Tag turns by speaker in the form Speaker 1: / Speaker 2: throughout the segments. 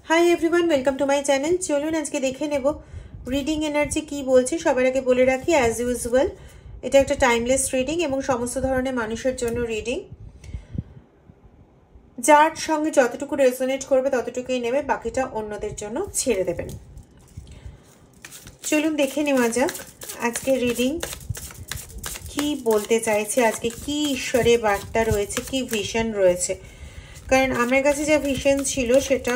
Speaker 1: Hi everyone, welcome to my channel. চলুন আজকে দেখে নেব রিডিং এনার্জি কি বলছে। সবার আগে বলে রাখি, অ্যাজ ইউজুয়াল এটা একটা টাইমলেস রিডিং এবং সমস্ত ধরনের মানুষের জন্য রিডিং। যার সঙ্গে যতটুকু রেজোনেট করবে ততটুকুই নেবে, বাকিটা অন্যদের জন্য ছেড়ে দেবেন। চলুন দেখে নেওয়া যাক আজকে রিডিং কি বলতে চাইছে, আজকে কি ঈশ্বরের বার্তা রয়েছে, কি ভিশন রয়েছে। কারণ আমার কাছে যা ভিশন ছিল সেটা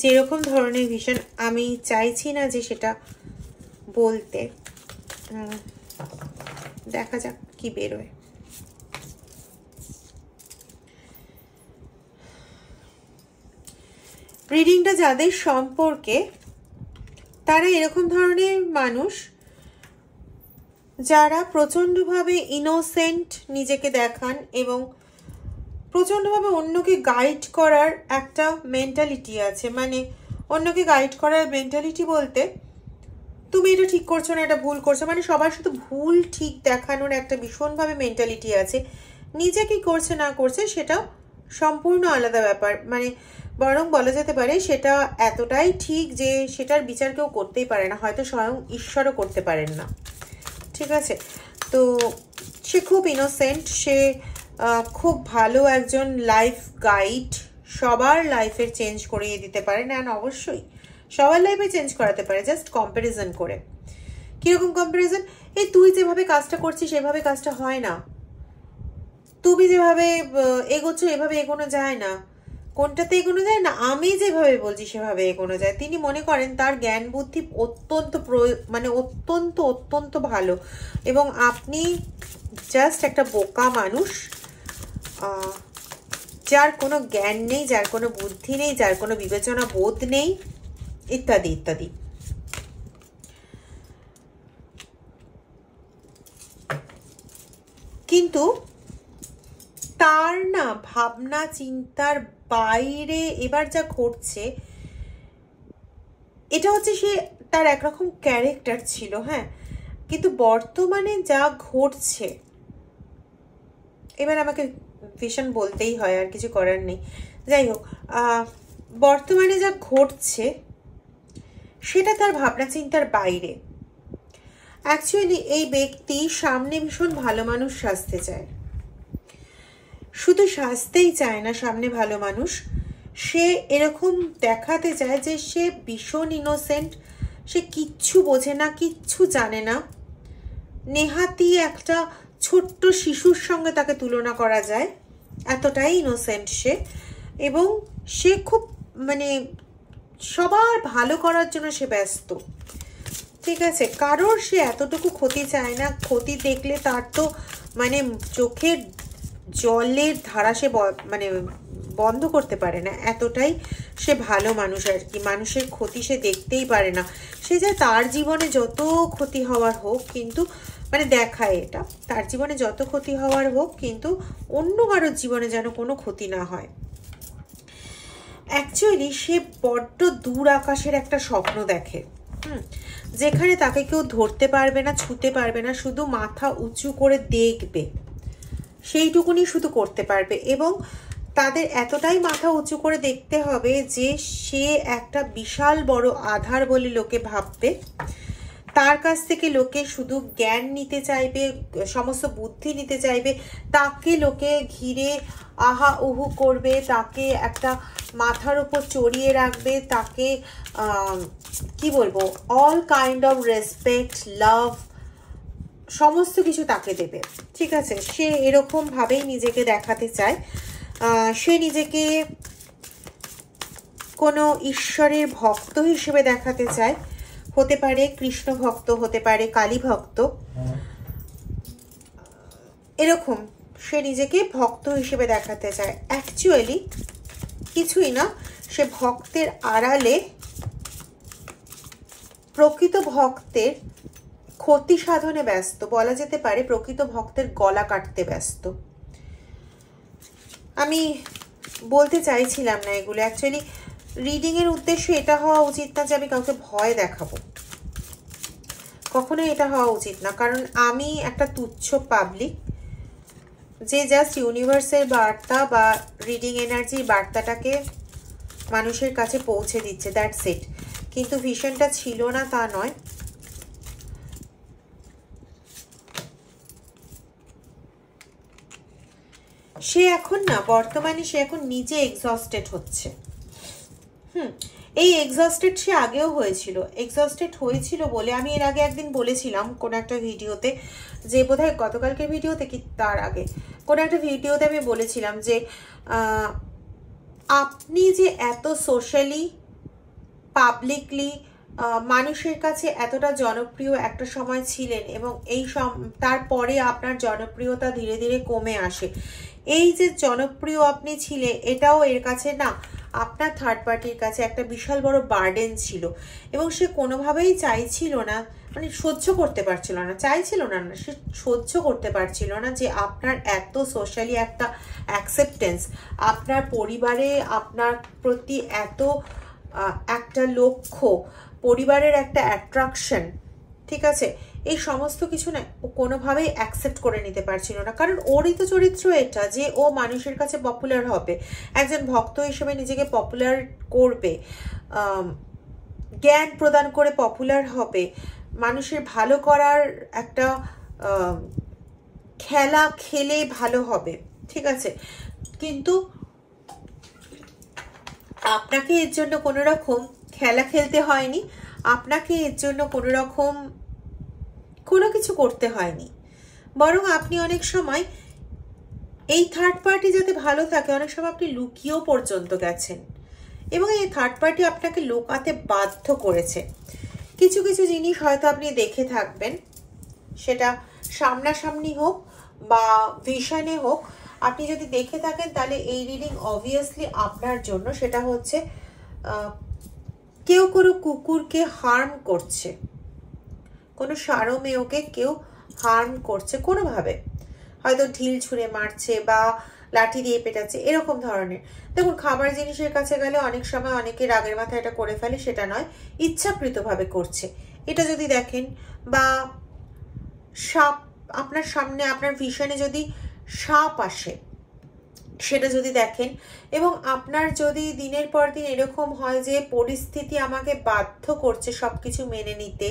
Speaker 1: যেরকম ধরনের ভিশন, আমি চাইছি না যে সেটা বলতে। দেখা যাক কি বেরোয়। রিডিংটা যাদের সম্পর্কে, তারা এরকম ধরনের মানুষ যারা প্রচণ্ডভাবে ইনোসেন্ট নিজেকে দেখান এবং প্রচণ্ডভাবে অন্যকে গাইড করার একটা মেন্টালিটি আছে। মানে অন্যকে গাইড করার মেন্টালিটি বলতে, তুমি এটা ঠিক করছো না, এটা ভুল করছো, মানে সবার শুধু ভুল ঠিক দেখানোর একটা ভীষণভাবে মেন্টালিটি আছে। নিজে কি করছে না করছে সেটা সম্পূর্ণ আলাদা ব্যাপার। মানে বরং বলা যেতে পারে সেটা এতটাই ঠিক যে সেটার বিচার কেউ করতেই পারে না, হয়তো স্বয়ং ঈশ্বরও করতে পারেন না। ঠিক আছে, তো সে খুব ইনোসেন্ট, সে খুব ভালো একজন লাইফ গাইড, সবার লাইফের চেঞ্জ করিয়ে দিতে পারে না। অবশ্যই সবার লাইফে চেঞ্জ করাতে পারে, জাস্ট কম্প্যারিজন করে। কিরকম কম্প্যারিজন? এই তুই যেভাবে কাজটা করছিস সেভাবে কাজটা হয় না, তুমি যেভাবে এগোচ্ছ এভাবে এগোনো যায় না। কোনটাতে এগোনো যায় না? আমি যেভাবে বলছি সেভাবে এগোনো যায়। তিনি মনে করেন তার জ্ঞান বুদ্ধি অত্যন্ত মানে অত্যন্ত অত্যন্ত ভালো, এবং আপনি জাস্ট একটা বোকা মানুষ, যার কোনো জ্ঞান নেই, যার কোনো বুদ্ধি নেই, যার কোনো বিবেচনা বোধ নেই, ইত্যাদি ইত্যাদি। কিন্তু তার না ভাবনা চিন্তার বাইরে এবার যা ঘটছে, এটা হচ্ছে সে তার একরকম ক্যারেক্টার ছিল, হ্যাঁ, কিন্তু বর্তমানে যা ঘটছে, এবার আমাকে ভিশন বলতেই হয়, আর কিছু করার নেই। যাই হোক, বর্তমানে যা ঘটছে সেটা তার ভাবনা চিন্তার বাইরে। অ্যাকচুয়ালি এই ব্যক্তি সামনে ভীষণ ভালো মানুষ সাজতে চায়, শুধু সাজতেই চায় না সামনে ভালো মানুষ, সে এরকম দেখাতে চায় যে সে ভীষণ ইনোসেন্ট, সে কিচ্ছু বোঝে না, কিচ্ছু জানে না। নেহাতি একটা ছোট্ট শিশুর সঙ্গে তাকে তুলনা করা যায়, এতটাই ইনোসেন্ট সে। এবং সে খুব মানে সবার ভালো করার জন্য সে ব্যস্ত। ঠিক আছে, কারোর সে এতটুকু ক্ষতি চায় না। ক্ষতি দেখলে তার তো মানে চোখের জলের ধারা সে মানে বন্ধ করতে পারে না, এতটাই সে ভালো মানুষ আর কি। মানুষের ক্ষতি সে দেখতেই পারে না। সে যে তার জীবনে যত ক্ষতি হওয়ার হোক, কিন্তু মানে দেখায় এটা, তার জীবনে যত ক্ষতি হওয়ার হোক, কিন্তু অন্য কারোর জীবনে যেন কোনো ক্ষতি না হয়। অ্যাকচুয়ালি সে বড্ড দূর আকাশের একটা স্বপ্ন দেখে, যেখানে তাকে কেউ ধরতে পারবে না, ছুতে পারবে না, শুধু মাথা উঁচু করে দেখবে, সেইটুকুনি শুধু করতে পারবে। এবং তাদের এতটাই মাথা উঁচু করে দেখতে হবে যে সে একটা বিশাল বড় আধার বলে লোকে ভাববে। তার কাছ থেকে লোকে শুধু জ্ঞান নিতে চাইবে, সমস্ত বুদ্ধি নিতে চাইবে, তাকে লোকে ঘিরে আহা উহু করবে, তাকে একটা মাথার উপর চড়িয়ে রাখবে, তাকে কি বলবো, অল কাইন্ড অফ রেসপেক্ট, লাভ, সমস্ত কিছু তাকে দেবে। ঠিক আছে, সে এরকম ভাবেই নিজেকে দেখাতে চায়। সে নিজেকে কোনো ঈশ্বরের ভক্ত হিসেবে দেখাতে চায়, হতে পারে কৃষ্ণ ভক্ত, হতে পারে কালী ভক্ত, এরকম সে নিজেকে ভক্ত হিসেবে দেখাতে চায়। অ্যাকচুয়ালি কিছুই না, সে ভক্তের আড়ালে প্রকৃত ভক্তের ক্ষতি সাধনে ব্যস্ত, বলা যেতে পারে প্রকৃত ভক্তের গলা কাটতে ব্যস্ত। আমি বলতে চাইছিলাম না এগুলো। অ্যাকচুয়ালি রিডিংয়ের উদ্দেশ্য এটা হওয়া উচিত না যে আমি কাউকে ভয় দেখাবো, কখনোই এটা হওয়া উচিত না। কারণ আমি একটা তুচ্ছ পাবলিক, যে জাস্ট ইউনিভার্সের বার্তা বা রিডিং এনার্জির বার্তাটাকে মানুষের কাছে পৌঁছে দিচ্ছে, দ্যাটস ইট। কিন্তু ভিশনটা ছিল না তা নয়। সে এখন না, বর্তমানে সে এখন নিজে এক্সস্টেড হচ্ছে। এই এক্সস্টেড সে আগেও হয়েছিল। এক্সস্টেড হয়েছিল বলে আমি এর আগে একদিন বলেছিলাম কোন একটা ভিডিওতে, যে বোধহয় গতকালকের ভিডিওতে কি তার আগে কোন একটা ভিডিওতে আমি বলেছিলাম যে আপনি যে এত সোশ্যালি পাবলিকলি মানুষের কাছে এতটা জনপ্রিয় একটা সময় ছিলেন এবং তারপরে আপনার জনপ্রিয়তা ধীরে ধীরে কমে আসে। এই যে জনপ্রিয় আপনি ছিলেন, এটাও এর কাছে না আপনার থার্ড পার্টির কাছে একটা বিশাল বড় বার্ডেন ছিল, এবং সে কোনোভাবেই চাইছিল না, মানে সহ্য করতে পারছিল না, চাইছিল না, সে সহ্য করতে পারছিল না যে আপনার এত সোশ্যালি একটা অ্যাকসেপ্টেন্স, আপনার পরিবারে আপনার প্রতি এত একটা লক্ষ্য, পরিবারের একটা অ্যাট্রাকশন, ঠিক আছে, এই সমস্ত কিছু না ও কোনোভাবেই অ্যাকসেপ্ট করে নিতে পারছিল না। কারণ ওরই তো চরিত্র এটা যে ও মানুষের কাছে পপুলার হবে, একজন ভক্ত হিসেবে নিজেকে পপুলার করবে, জ্ঞান প্রদান করে পপুলার হবে, মানুষের ভালো করার একটা খেলা খেলে ভালো হবে, ঠিক আছে। কিন্তু আপনাকে এর জন্য কোনো রকম খেলা খেলতে হয়নি, আপনাকে এর জন্য কোনো রকম কোনো কিছু করতে হয়নি, বরং আপনি অনেক সময় এই থার্ড পার্টি যাতে ভালো থাকে অনেক সময় আপনি লুকিয়েও পর্যন্ত গেছেন, এবং এই থার্ড পার্টি আপনাকে লুকাতে বাধ্য করেছে। কিছু কিছু জিনিস হয়তো আপনি দেখে থাকবেন, সেটা সামনাসামনি হোক বা ভিশনে হোক, আপনি যদি দেখে থাকেন তাহলে এই রিডিং অবভিয়াসলি আপনার জন্য। সেটা হচ্ছে কেউ কোনো কুকুরকে হার্ম করছে, কোনো সারমেয়কে কেউ হার্ম করছে কোনোভাবে, হয়তো ঢিল ছুঁড়ে মারছে বা লাঠি দিয়ে পেটাচ্ছে, এরকম ধরনের। দেখুন, খাবার জিনিসের কাছে গেলে অনেক সময় অনেকে রাগের মাথায় এটা করে ফেলে, সেটা নয়, ইচ্ছাকৃতভাবে করছে। এটা যদি দেখেন, বা সাপ আপনার সামনে, আপনার ভিশনে যদি সাপ আসে সেটা যদি দেখেন, এবং আপনার যদি দিনের পর দিন এরকম হয় যে পরিস্থিতি আমাকে বাধ্য করছে সবকিছু মেনে নিতে,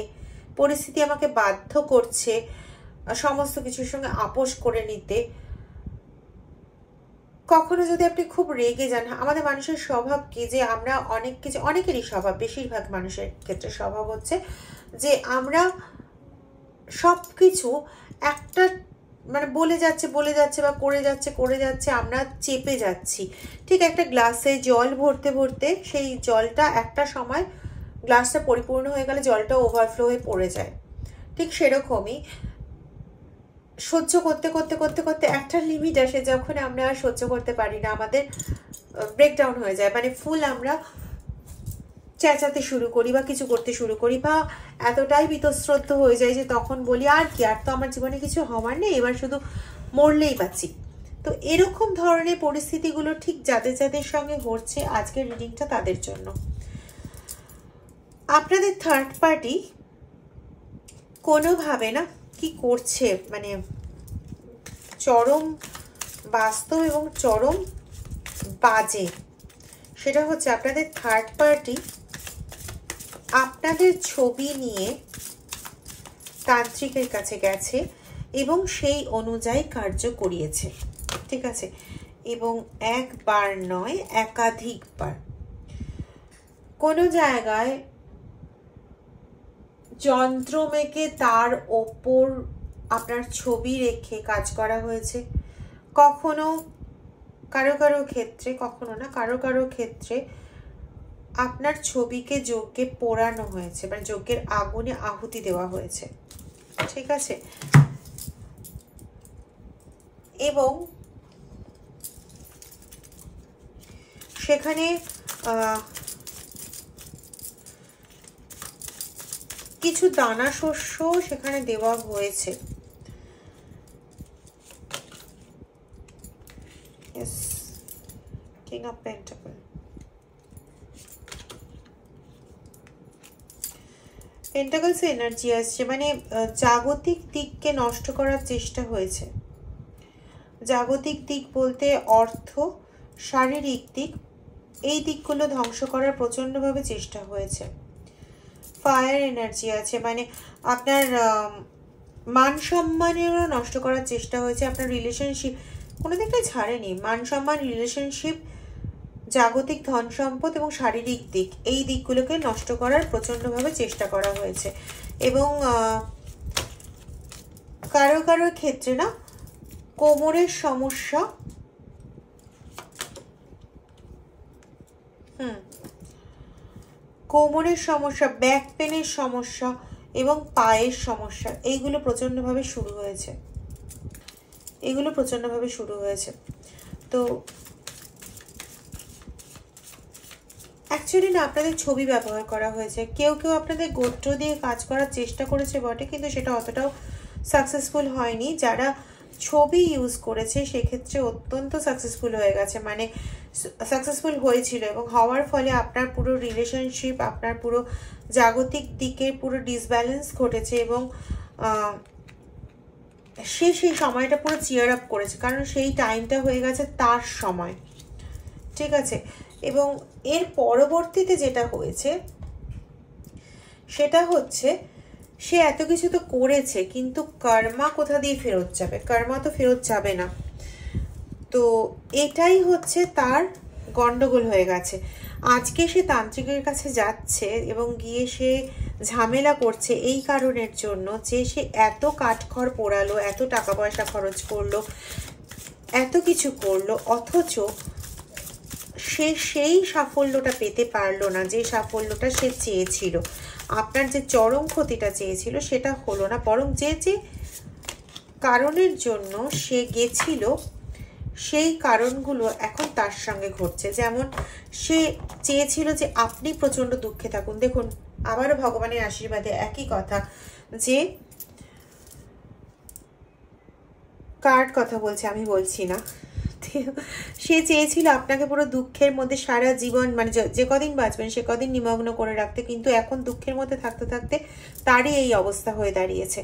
Speaker 1: পরিস্থিতি আমাকে বাধ্য করছে সমস্ত কিছুর সঙ্গে আপোষ করে নিতে, কখনো যদি আপনি খুব রেগে যান, আমাদের মানুষের স্বভাব কি যে আমরা অনেক কিছু, অনেকেরই স্বভাব, বেশিরভাগ মানুষের ক্ষেত্রে স্বভাব হচ্ছে যে আমরা সব কিছু একটা মানে বলে যাচ্ছে বা করে যাচ্ছে, আমরা চেপে যাচ্ছি। ঠিক একটা গ্লাসে জল ভরতে ভরতে সেই জলটা একটা সময় গ্লাসটা পরিপূর্ণ হয়ে গেলে জলটা ওভারফ্লো হয়ে পড়ে যায়, ঠিক সেরকমই সহ্য করতে করতে করতে করতে একটা লিমিট আসে যখন আমরা আর সহ্য করতে পারি না, আমাদের ব্রেকডাউন হয়ে যায়, মানে ফুল আমরা চেঁচাতে শুরু করি বা কিছু করতে শুরু করি, বা এতটাই বীতশ্রদ্ধ হয়ে যায় যে তখন বলি আর কি, আর তো আমার জীবনে কিছু হওয়ার নেই, এবার শুধু মরলেই বাঁচি। তো এরকম ধরনের পরিস্থিতিগুলো ঠিক যাদের যাদের সঙ্গে ঘটছে আজকের রিডিংটা তাদের জন্য। আপনাদের থার্ড পার্টি কোনোভাবে না কি করছে, মানে চরম বাস্তব এবং চরম বাজে, সেটা হচ্ছে আপনাদের থার্ড পার্টি আপনাদের ছবি নিয়ে তান্ত্রিকের কাছে গেছে এবং সেই অনুযায়ী কার্য করিয়েছে, ঠিক আছে, এবং একবার নয় একাধিকবার। কোনো জায়গায় যন্ত্র মেকে তার ওপর আপনার ছবি রেখে কাজ করা হয়েছে, কখনো কারো কারো ক্ষেত্রে, কখনো না কারো কারো ক্ষেত্রে আপনার ছবিকে যজ্ঞে পোড়ানো হয়েছে, মানে যজ্ঞের আগুনে আহুতি দেওয়া হয়েছে, ঠিক আছে, এবং সেখানে কিছু দানা শস্য সেখানে দেওয়া হয়েছে। Yes, King of Pentacles, pentacles energy আসছে, মানে জাগতিক দিককে নষ্ট করার চেষ্টা হয়েছে। জাগতিক দিক বলতে অর্থ, শারীরিক দিক এই দিকগুলো ধ্বংস করার প্রচণ্ডভাবে চেষ্টা হয়েছে। ফায়ার এনার্জি আছে, মানে আপনার মান সম্মানেরও নষ্ট করার চেষ্টা হয়েছে। আপনার রিলেশনশিপ কোনো দিকটাই ছাড়েনি, মান সম্মান, রিলেশনশিপ, জাগতিক ধন সম্পদ এবং শারীরিক দিক, এই দিকগুলোকে নষ্ট করার প্রচণ্ডভাবে চেষ্টা করা হয়েছে। এবং কারো কারোর ক্ষেত্রে না কোমরের সমস্যা, কোমরের সমস্যা, ব্যাক পেনের সমস্যা এবং পায়ের সমস্যা, এইগুলো প্রচণ্ডভাবে শুরু হয়েছে, এগুলো প্রচণ্ডভাবে শুরু হয়েছে। তো অ্যাকচুয়ালি না আপনাদের ছবি ব্যবহার করা হয়েছে। কেউ কেউ আপনাদের গোত্র দিয়ে কাজ করার চেষ্টা করেছে বটে, কিন্তু সেটা অতটাও সাকসেসফুল হয়নি। যারা ছবি ইউজ করেছে সেক্ষেত্রে অত্যন্ত সাকসেসফুল হয়ে গেছে, মানে সাকসেসফুল হয়েছিল, এবং হওয়ার ফলে আপনার পুরো রিলেশনশিপ, আপনার পুরো জাগতিক দিকের পুরো ডিসব্যালেন্স ঘটেছে, এবং সে সেই সময়টা পুরো চিয়ার আপ করেছে, কারণ সেই টাইমটা হয়ে গেছে তার সময়, ঠিক আছে। এবং এর পরবর্তীতে যেটা হয়েছে সেটা হচ্ছে সে এত কিছু তো করেছে, কিন্তু কর্মা কোথা দিয়ে ফেরত যাবে? কর্মা তো ফেরত যাবে না। তো এটাই হচ্ছে তার গন্ডগোল হয়ে গেছে। আজকে সে তান্ত্রিকের কাছে যাচ্ছে এবং গিয়ে সে ঝামেলা করছে এই কারণের জন্য যে সে এত কাঠখড় পোড়ালো, এত টাকা পয়সা খরচ করলো, এত কিছু করলো, অথচ সে সেই সাফল্যটা পেতে পারলো না যে সাফল্যটা সে চেয়েছিল। আপনার যে চরম ক্ষতিটা চেয়েছিল সেটা হলো না, বরং যে যে কারণের জন্য সে গেছিল সেই কারণগুলো এখন তার সঙ্গে ঘটছে। যেমন সে চেয়েছিল যে আপনি প্রচণ্ড দুঃখে থাকুন। দেখুন আবারও ভগবানের আশীর্বাদে একই কথা, যে কার কথা বলছে আমি বলছি না, সে চেয়েছিল আপনাকে পুরো দুঃখের মধ্যে সারা জীবন, মানে যে কদিন বাঁচবেন সে কদিন নিমগ্ন করে রাখতে, কিন্তু এখন দুঃখের মধ্যে থাকতে থাকতে তারই এই অবস্থা হয়ে দাঁড়িয়েছে,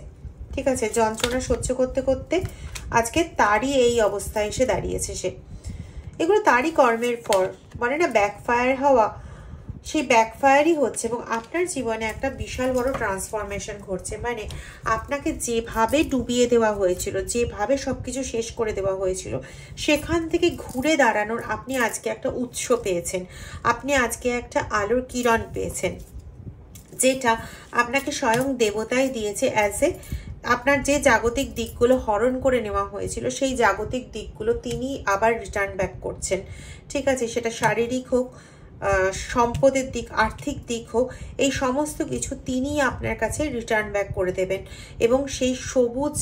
Speaker 1: ঠিক আছে। যন্ত্রণা সহ্য করতে করতে আজকে তারই এই অবস্থায় এসে দাঁড়িয়েছে সে। এগুলো তারই কর্মের ফল, মানে না ব্যাকফায়ার হওয়া, সেই ব্যাকফায়ারই হচ্ছে। এবং আপনার জীবনে একটা বিশাল বড় ট্রান্সফরমেশন ঘটছে, মানে আপনাকে যেভাবে ডুবিয়ে দেওয়া হয়েছিল, যেভাবে সব কিছু শেষ করে দেওয়া হয়েছিল, সেখান থেকে ঘুরে দাঁড়ানোর আপনি আজকে একটা উৎস পেয়েছেন, আপনি আজকে একটা আলোর কিরণ পেয়েছেন, যেটা আপনাকে স্বয়ং দেবতাই দিয়েছে। অ্যাজ এ আপনার যে জাগতিক দিকগুলো হরণ করে নেওয়া হয়েছিল সেই জাগতিক দিকগুলো তিনি আবার রিটার্ন ব্যাক করছেন, ঠিক আছে। সেটা শারীরিক হোক, সম্পদের দিক, আর্থিক দিক হোক, এই সমস্ত কিছু তিনি আপনার কাছে রিটার্ন ব্যাক করে দেবেন, এবং সেই সবুজ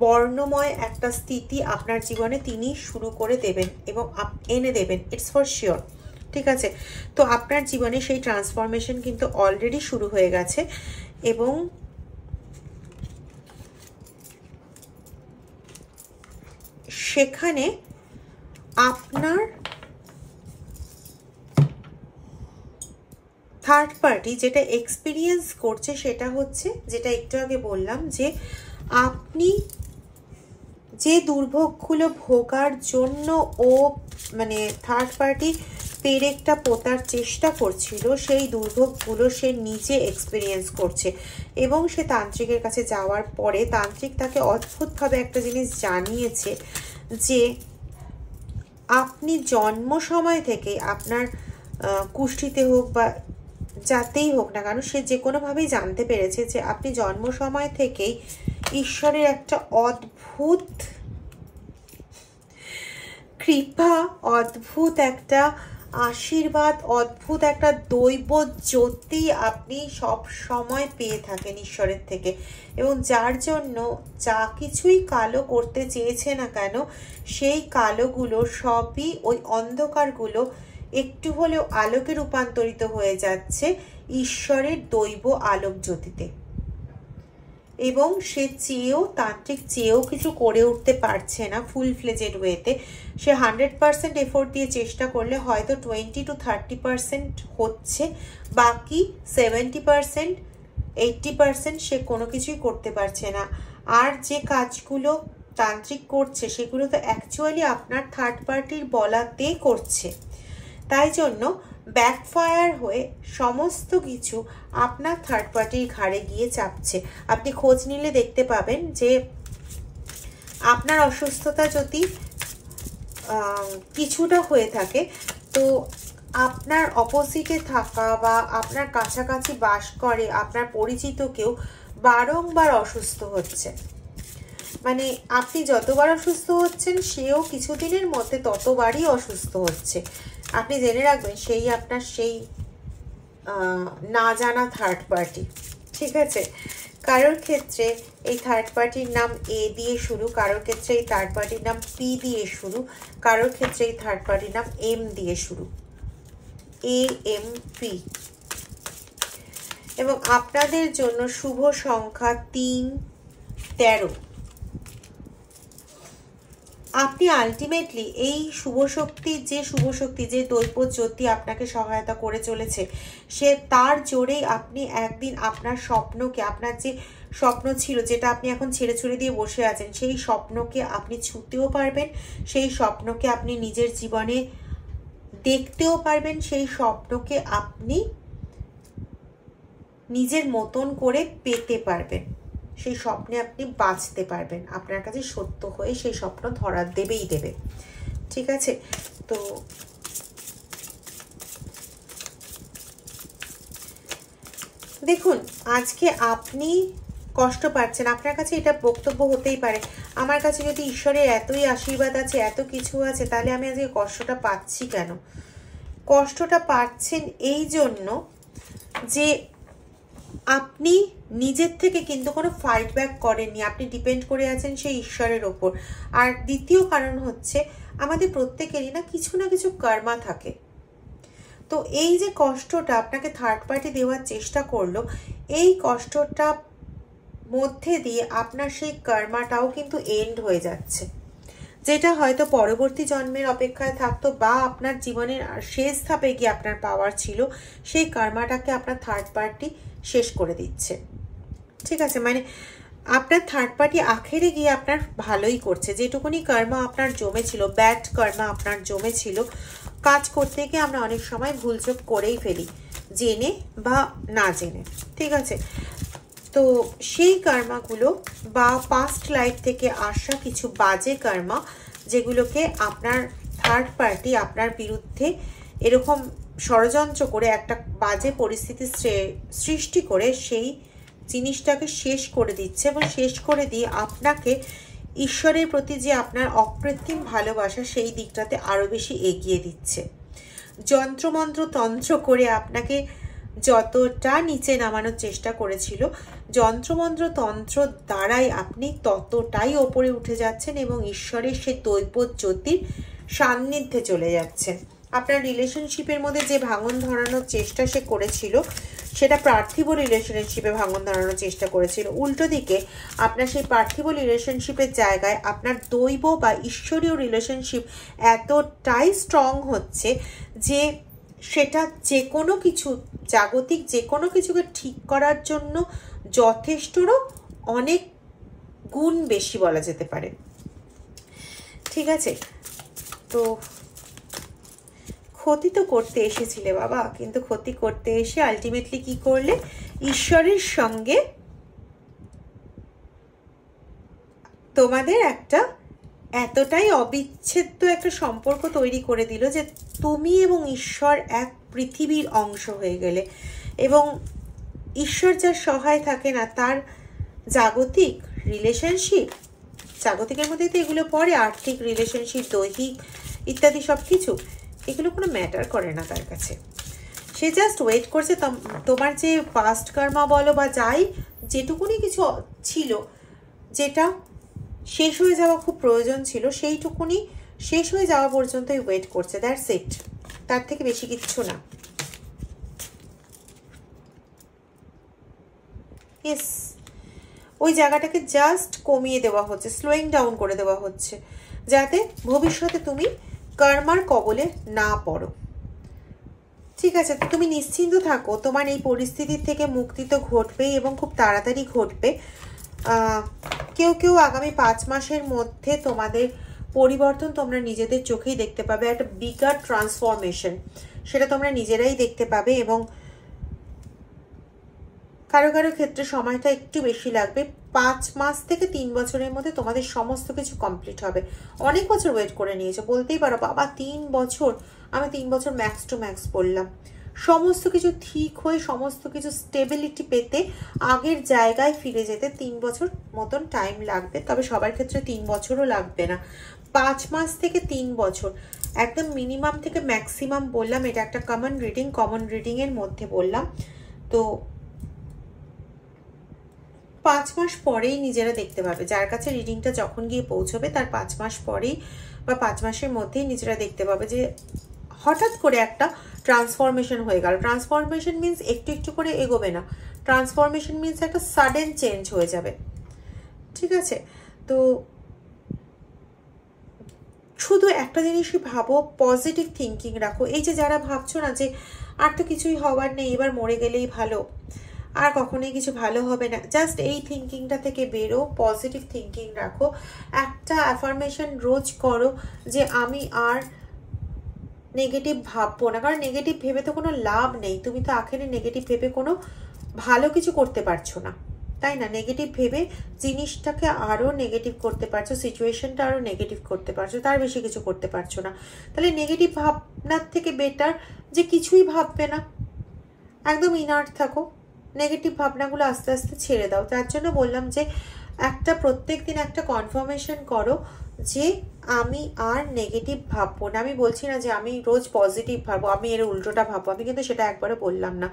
Speaker 1: বর্ণময় একটা স্থিতি আপনার জীবনে তিনি শুরু করে দেবেন এবং এনে দেবেন, ইটস ফর শিওর, ঠিক আছে। তো আপনার জীবনে সেই ট্রান্সফরমেশন কিন্তু অলরেডি শুরু হয়ে গেছে, এবং সেখানে আপনার থার্ড পার্টি যেটা এক্সপিরিয়েন্স করছে সেটা হচ্ছে, যেটা একটু আগে বললাম, যে আপনি যে দুর্ভোগগুলো ভোগার জন্য ও মানে থার্ড পার্টি পেরেকটা পোতার চেষ্টা করছিল, সেই দুর্ভোগগুলো সে নিজে এক্সপিরিয়েন্স করছে। এবং সে তান্ত্রিকের কাছে যাওয়ার পরে তান্ত্রিক তাকে অদ্ভুতভাবে একটা জিনিস জানিয়েছে, যে আপনি জন্ম সময় থেকে আপনার কুষ্ঠিতে হোক বা যাতেই হোক না কেন, সে যে কোনোভাবেই জানতে পেরেছে যে আপনি জন্ম সময় থেকেই ঈশ্বরের একটা অদ্ভুত কৃপা, অদ্ভুত একটা আশীর্বাদ, অদ্ভুত একটা দৈব জ্যোতি আপনি সব সময় পেয়ে থাকেন ঈশ্বরের থেকে। এবং যার জন্য যা কিছুই কালো করতে চেয়েছে না কেন, সেই কালোগুলো সবই, ওই অন্ধকারগুলো একটু হলেও আলোকে রূপান্তরিত হয়ে যাচ্ছে ঈশ্বরের দৈব আলোক জ্যোতিতে। এবং সে চেয়েও, তান্ত্রিক চেয়েও কিছু করে উঠতে পারছে না ফুল ফ্লেজেড ওয়েতে। সে 100% এফোর্ট দিয়ে চেষ্টা করলে হয়তো 20 to 30% হচ্ছে, বাকি 70% 80% সে কোনো কিছুই করতে পারছে না। আর যে কাজগুলো তান্ত্রিক করছে সেগুলো তো অ্যাকচুয়ালি আপনার থার্ড পার্টির বলাতে করছে, তাই জন্য ব্যাকফায়ার হয়ে সমস্ত কিছু আপনার থার্ড পার্টির ঘাড়ে গিয়ে চাপছে। আপনি খোঁজ নিলে দেখতে পাবেন যে আপনার অসুস্থতা যদি কিছুটা হয়ে থাকে, তো আপনার অপোজিটে থাকা বা আপনার কাছাকাছি বাস করে আপনার পরিচিত কেউ বারংবার অসুস্থ হচ্ছে। মানে আপনি যতবার অসুস্থ হচ্ছেন সেও কিছুদিনের মধ্যে ততবারই অসুস্থ হচ্ছে। আপনি জেনে রাখবেন সেই আপনার সেই না জানা থার্ড পার্টি। ঠিক আছে, কারোর ক্ষেত্রে এই থার্ড পার্টির নাম এ দিয়ে শুরু, কারোর ক্ষেত্রে এই থার্ড পার্টির নাম পি দিয়ে শুরু, কারোর ক্ষেত্রে এই থার্ড পার্টির নাম এম দিয়ে শুরু, AMP। এবং আপনাদের জন্য শুভ সংখ্যা 3, 13। আপনি আলটিমেটলি এই শুভ শক্তি যে দৈব জ্যোতি আপনাকে সহায়তা করে চলেছে, সে তার জোরেই আপনি একদিন আপনার স্বপ্নকে, আপনার যে স্বপ্ন ছিল যেটা আপনি এখন ছেড়ে ছুড়ে দিয়ে বসে আছেন, সেই স্বপ্নকে আপনি ছুঁতেও পারবেন, সেই স্বপ্নকে আপনি নিজের জীবনে দেখতেও পারবেন, সেই স্বপ্নকে আপনি নিজের মতন করে পেতে পারবেন, সেই স্বপ্নে আপনি বাঁচতে পারবেন। আপনার কাছে সত্য হয়ে সেই স্বপ্ন ধরা দেবেই দেবে। ঠিক আছে, তো দেখুন আজকে আপনি কষ্ট পাচ্ছেন, আপনার কাছে এটা বক্তব্য হতেই পারে, আমার কাছে যদি ঈশ্বরের এতই আশীর্বাদ আছে, এত কিছু আছে, তাহলে আমি আজকে কষ্টটা পাচ্ছি কেন? কষ্টটা পাচ্ছেন এই জন্য যে আপনি নিজের থেকে কিন্তু কোনো ফাইট ব্যাক করেননি, আপনি ডিপেন্ড করে আছেন সেই ঈশ্বরের ওপর। আর দ্বিতীয় কারণ হচ্ছে আমাদের প্রত্যেকেরই না কিছু কর্মা থাকে। তো এই যে কষ্টটা আপনাকে থার্ড পার্টি দেওয়ার চেষ্টা করলো, এই কষ্টটা মধ্যে দিয়ে আপনার সেই কর্মাটাও কিন্তু এন্ড হয়ে যাচ্ছে, যেটা হয়তো পরবর্তী জন্মের অপেক্ষায় থাকতো বা আপনার জীবনের শেষ ধাপে গিয়ে আপনার পাওয়ার ছিল, সেই কর্মাটাকে আপনার থার্ড পার্টি শেষ করে দিচ্ছে। ঠিক আছে, মানে আপনার থার্ড পার্টি আখেরে গিয়ে আপনার ভালোই করছে। যেটুকুনি কর্মা আপনার জমেছিল, ব্যাড কর্মা আপনার জমেছিল, কাজ করতে গিয়ে আমরা অনেক সময় ভুলচুক করেই ফেলি, জেনে বা না জেনে। ঠিক আছে, তো সেই কর্মাগুলো বা পাস্ট লাইফ থেকে আসা কিছু বাজে কর্মা, যেগুলোকে আপনার থার্ড পার্টি আপনার বিরুদ্ধে এরকম ষড়যন্ত্র করে একটা বাজে পরিস্থিতি সৃষ্টি করে সেই জিনিসটাকে শেষ করে দিচ্ছে, এবং শেষ করে দিয়ে আপনাকে ঈশ্বরের প্রতি যে আপনার অকৃত্রিম ভালোবাসা সেই দিকটাতে আরও বেশি এগিয়ে দিচ্ছে। যন্ত্রমন্ত্র তন্ত্র করে আপনাকে যতটা নিচে নামানোর চেষ্টা করেছিল, যন্ত্রমন্ত্র তন্ত্র দ্বারাই আপনি ততটাই ওপরে উঠে যাচ্ছেন এবং ঈশ্বরের সেই দৈব জ্যোতির সান্নিধ্যে চলে যাচ্ছেন। আপনার রিলেশনশিপের মধ্যে যে ভাঙন ধরানোর চেষ্টা সে করেছিল, সেটা পার্থিব রিলেশনশিপে ভাঙন ধরানোর চেষ্টা করেছিল। উল্টো দিকে আপনার সেই পার্থিব রিলেশনশিপের জায়গায় আপনার দৈব বা ঈশ্বরীয় রিলেশনশিপ এতটাই স্ট্রং হচ্ছে যে সেটা যে কোনো কিছু, জাগতিক যে কোনো কিছুকে ঠিক করার জন্য যথেষ্টরও অনেক গুণ বেশি বলা যেতে পারে। ঠিক আছে, তো ক্ষতি তো করতে এসেছিলে বাবা, কিন্তু ক্ষতি করতে এসে আলটিমেটলি কি করলে? ঈশ্বরের সঙ্গে তোমাদের একটা এতটাই অবিচ্ছেদ্য একটা সম্পর্ক তৈরি করে দিল যে তুমি এবং ঈশ্বর এক পৃথিবীর অংশ হয়ে গেলে। এবং ঈশ্বর যার সহায় থাকে না, তার জাগতিক রিলেশনশিপ, জাগতিকের মধ্যে তো এগুলো পড়ে, আর্থিক রিলেশনশিপ, দৈহিক ইত্যাদি সব কিছু, এগুলো কোনো ম্যাটার করে না তার কাছে। সে জাস্ট ওয়েট করছে তোমার যে পাস্ট কর্মা বলো বা যাই যেটুকুনি কিছু ছিল, যেটা শেষ হয়ে যাওয়া খুব প্রয়োজন ছিল, সেইটুকুনি শেষ হয়ে যাওয়া পর্যন্তই ওয়েট করছে। দ্যাটস ইট, তার থেকে বেশি কিচ্ছু না। ইয়েস, ওই জায়গাটাকে জাস্ট কমিয়ে দেওয়া হচ্ছে, স্লোয়িং ডাউন করে দেওয়া হচ্ছে, যাতে ভবিষ্যতে তুমি কর্মার কবলে না পড়ো। ঠিক আছে, তো তুমি নিশ্চিন্ত থাকো, তোমার এই পরিস্থিতির থেকে মুক্তি তো ঘটবেই এবং খুব তাড়াতাড়ি ঘটবে। কেউ কেউ আগামী 5 মাসের মধ্যে তোমাদের পরিবর্তন তোমরা নিজেদের চোখেই দেখতে পাবে, একটা বিগার ট্রান্সফরমেশন, সেটা তোমরা নিজেরাই দেখতে পাবে। এবং কারো কারো ক্ষেত্রে সময়টা একটু বেশি লাগবে, 5 মাস থেকে 3 বছরের মধ্যে তোমাদের সমস্ত কিছু কমপ্লিট হবে। অনেক বছর ওয়েট করে নিয়েছো, বলতেই পারো বাবা 3 বছর, আমি 3 বছর ম্যাক্স টু ম্যাক্স বললাম। সমস্ত কিছু ঠিক হয়ে সমস্ত কিছু স্টেবিলিটি পেতে আগের জায়গায় ফিরে যেতে 3 বছর মতন টাইম লাগবে। তবে সবার ক্ষেত্রে 3 বছরও লাগবে না, 5 মাস থেকে 3 বছর একদম মিনিমাম থেকে ম্যাক্সিমাম বললাম। এটা একটা কমন রিডিংয়ের মধ্যে বললাম। তো 5 মাস পরেই নিজেরা দেখতে পাবে, যার কাছে রিডিংটা যখন গিয়ে পৌঁছবে তার 5 মাস পরেই বা 5 মাসের মধ্যেই নিজেরা দেখতে পাবে যে হঠাৎ করে একটা ট্রান্সফরমেশন হয়ে গেল। ট্রান্সফরমেশন মিন্স একটু একটু করে এগোবে না, ট্রান্সফরমেশন মিন্স একটা সাডেন চেঞ্জ হয়ে যাবে। ঠিক আছে, তো শুধু একটা জিনিসই ভাবো, পজিটিভ থিঙ্কিং রাখো। এই যে যারা ভাবছো না যে আর তো কিছুই হওয়ার নেই, এবার মরে গেলেই ভালো, আর কখনোই কিছু ভালো হবে না, জাস্ট এই থিঙ্কিংটা থেকে বেরো, পজিটিভ থিঙ্কিং রাখো। একটা অ্যাফার্মেশন রোজ করো যে আমি আর নেগেটিভ ভাববো না, কারণ নেগেটিভ ভেবে তো কোনো লাভ নেই। তুমি তো আখেরে নেগেটিভ ভেবে কোনো ভালো কিছু করতে পারছো না, তাই না? নেগেটিভ ভেবে জিনিসটাকে আরও নেগেটিভ করতে পারছো, সিচুয়েশনটা আরও নেগেটিভ করতে পারছো, তার বেশি কিছু করতে পারছো না। তাহলে নেগেটিভ ভাবনার থেকে বেটার যে কিছুই ভাববে না, একদম ইনার্ট থাকো, নেগেটিভ ভাবনাগুলো আস্তে আস্তে ছেড়ে দাও। তার জন্য বললাম যে একটা প্রত্যেক দিন একটা কনফার্মেশন করো যে আমি আর নেগেটিভ ভাববো না। আমি বলছি না যে আমি রোজ পজিটিভ ভাববো, আমি এর উল্টোটা ভাববো, আমি কিন্তু সেটা একবারে বললাম না,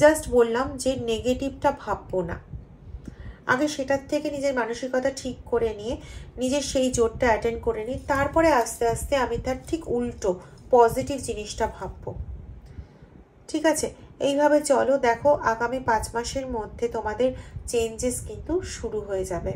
Speaker 1: জাস্ট বললাম যে নেগেটিভটা ভাববো না। আগে সেটার থেকে নিজের মানসিকতা ঠিক করে নিয়ে নিজের সেই জোরটা অ্যাটেন্ড করে নিই, তারপরে আস্তে আস্তে আমি তার ঠিক উল্টো পজিটিভ জিনিসটা ভাববো। ঠিক আছে, এইভাবে চলো, দেখো আগামী 5 মাসের মধ্যে তোমাদের চেঞ্জেস কিন্তু শুরু হয়ে যাবে।